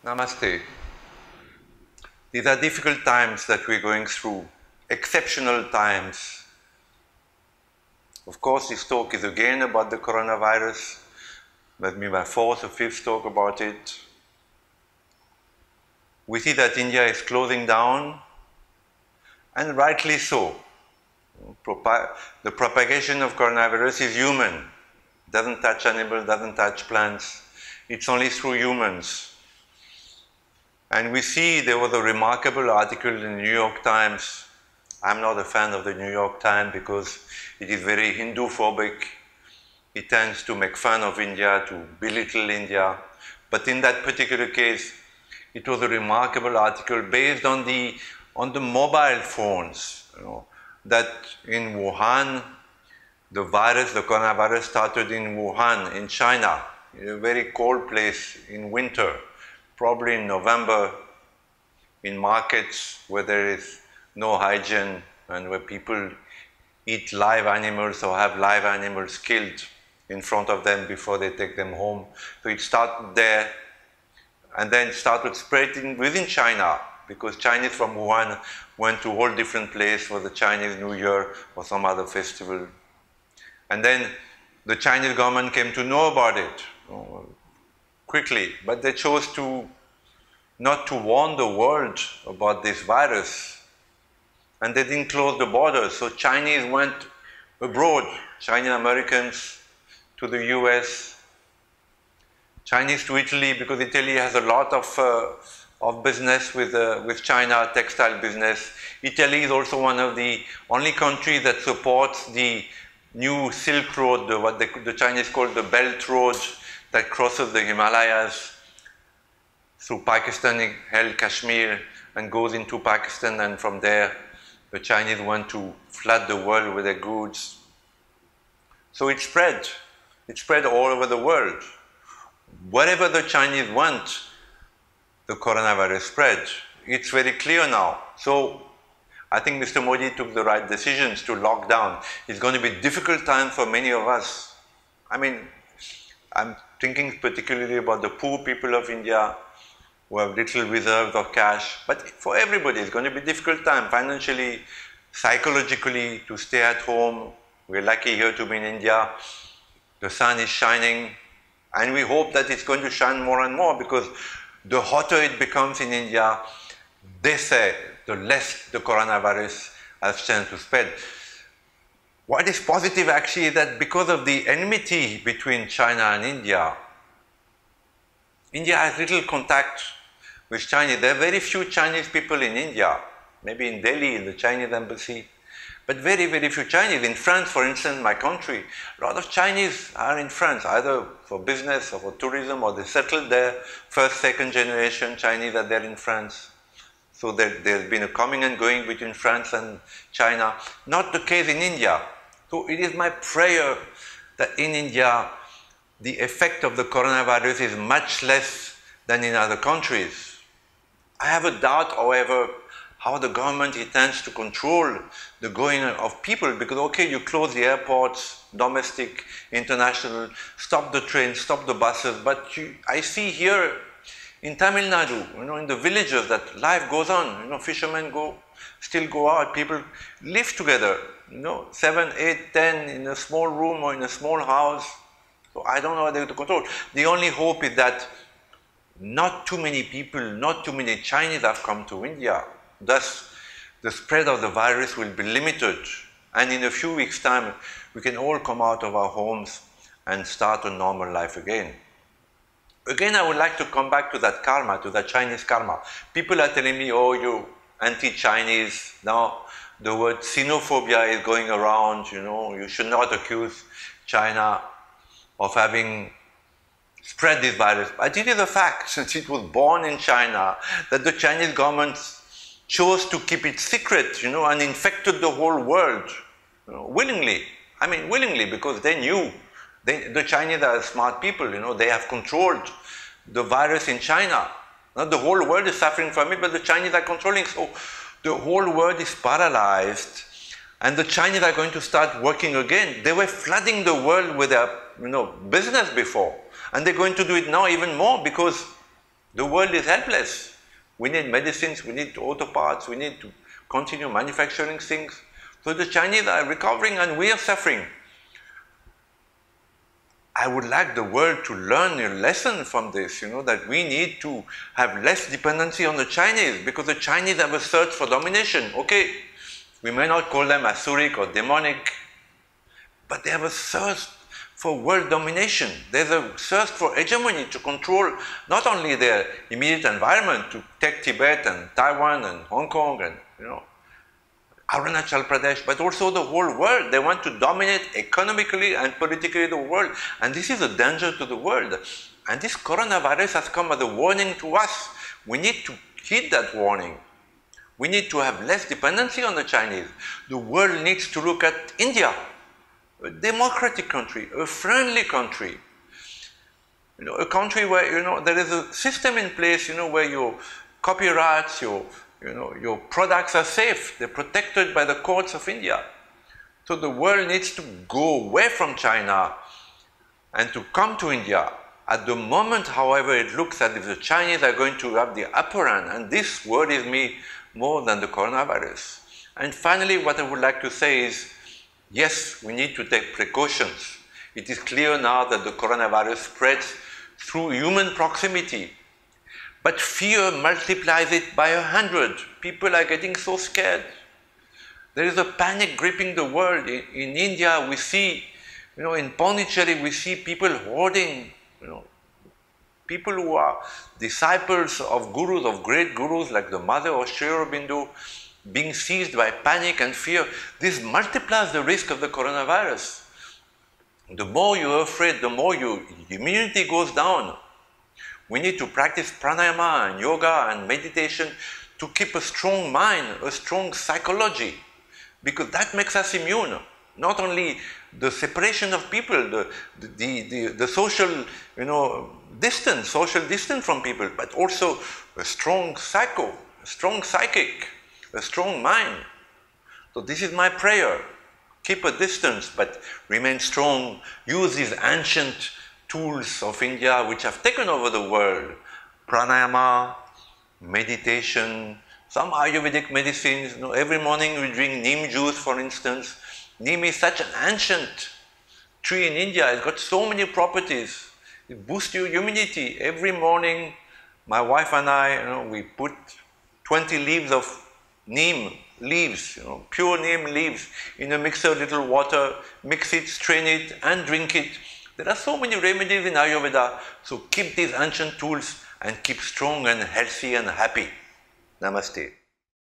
Namaste. These are difficult times that we're going through, exceptional times. Of course, this talk is again about the coronavirus. That will be my fourth or fifth talk about it. We see that India is closing down, and rightly so. The propagation of coronavirus is human. It doesn't touch animals, doesn't touch plants. It's only through humans. And we see there was a remarkable article in the New York Times. I'm not a fan of the New York Times because it is very Hindu-phobic. It tends to make fun of India, to belittle India. But in that particular case, it was a remarkable article based on the mobile phones. That in Wuhan, the coronavirus started in Wuhan, in China, in a very cold place in winter. Probably in November, in markets where there is no hygiene and where people eat live animals or have live animals killed in front of them before they take them home. So it started there and then started spreading within China because Chinese from Wuhan went to a whole different place for the Chinese New Year or some other festival. And then the Chinese government came to know about it quickly, but they chose not to warn the world about this virus, and they didn't close the borders. So Chinese went abroad, Chinese Americans to the US, Chinese to Italy, because Italy has a lot of business with China, textile business. Italy is also one of the only countries that supports the new Silk Road, what the Chinese call the Belt Road, that crosses the Himalayas through Pakistan-held Kashmir and goes into Pakistan, and from there the Chinese want to flood the world with their goods. So it spread all over the world. Whatever the Chinese want, the coronavirus spread. It's very clear now. So I think Mr. Modi took the right decisions to lock down. It's going to be a difficult time for many of us. I mean, I'm thinking particularly about the poor people of India who have little reserves of cash. But for everybody, it's going to be a difficult time financially, psychologically, to stay at home. We're lucky here to be in India. The sun is shining, and we hope that it's going to shine more and more because the hotter it becomes in India, they say, the less the coronavirus has chance to spread. What is positive actually is that because of the enmity between China and India, India has little contact with Chinese. There are very few Chinese people in India, maybe in Delhi, in the Chinese embassy, but very, very few Chinese. In France, for instance, my country, a lot of Chinese are in France, either for business or for tourism, or they settled there, first, second generation Chinese are there in France. So there's been a coming and going between France and China. Not the case in India. So it is my prayer that in India, the effect of the coronavirus is much less than in other countries. I have a doubt, however, how the government intends to control the going of people, because okay, you close the airports, domestic, international, stop the trains, stop the buses, but I see here in Tamil Nadu, in the villages, that life goes on. Fishermen still go out, people live together, 7, 8, 10 in a small room or in a small house. So I don't know how they're to control. The only hope is that not too many people, not too many Chinese have come to India. Thus, the spread of the virus will be limited. And in a few weeks' time, we can all come out of our homes and start a normal life again. Again, I would like to come back to that karma, to that Chinese karma. People are telling me, oh, you're anti-Chinese. Now, the word xenophobia is going around, you should not accuse China of having spread this virus. But it is a fact, since it was born in China, that the Chinese government chose to keep it secret, and infected the whole world, willingly. I mean, willingly, because they knew. The Chinese are smart people, they have controlled the virus in China. Now, the whole world is suffering from it, but the Chinese are controlling. So the whole world is paralyzed, and the Chinese are going to start working again. They were flooding the world with their business before, and they're going to do it now even more because The world is helpless. We need medicines, we need auto parts, we need to continue manufacturing things. So the Chinese are recovering and we are suffering. I would like the world to learn a lesson from this, that we need to have less dependency on the Chinese, because the Chinese have a thirst for domination. Okay, we may not call them Asuric or demonic, but they have a thirst for world domination. There's a thirst for hegemony, to control not only their immediate environment, to take Tibet and Taiwan and Hong Kong and, Arunachal Pradesh, but also the whole world. They want to dominate economically and politically the world. And this is a danger to the world. And this coronavirus has come as a warning to us. We need to heed that warning. We need to have less dependency on the Chinese. The world needs to look at India, a democratic country, a friendly country. A country where, there is a system in place, where your copyrights, your products are safe. They're protected by the courts of India. So the world needs to go away from China and to come to India. At the moment, however, it looks as if the Chinese are going to have the upper hand, and this worries me more than the coronavirus. And finally, what I would like to say is, yes, we need to take precautions. It is clear now that the coronavirus spreads through human proximity. But fear multiplies it by 100. People are getting so scared. There is a panic gripping the world. In India, we see, in Pondicherry, we see people hoarding, people who are disciples of gurus, of great gurus like the mother of Sri Aurobindo, being seized by panic and fear. This multiplies the risk of the coronavirus. The more you're afraid, the more your immunity goes down. We need to practice pranayama and yoga and meditation to keep a strong mind, a strong psychology, because that makes us immune. Not only the separation of people, the social, social distance from people, but also a strong psycho, a strong psychic, a strong mind. So this is my prayer. Keep a distance, but remain strong. Use these ancient tools of India which have taken over the world. Pranayama, meditation, some Ayurvedic medicines. Every morning we drink neem juice, for instance. Neem is such an ancient tree in India. It's got so many properties. It boosts your immunity. Every morning, my wife and I, we put 20 leaves of neem leaves, pure neem leaves, in a mixer, little water, mix it, strain it, and drink it. There are so many remedies in Ayurveda, so keep these ancient tools and keep strong and healthy and happy. Namaste.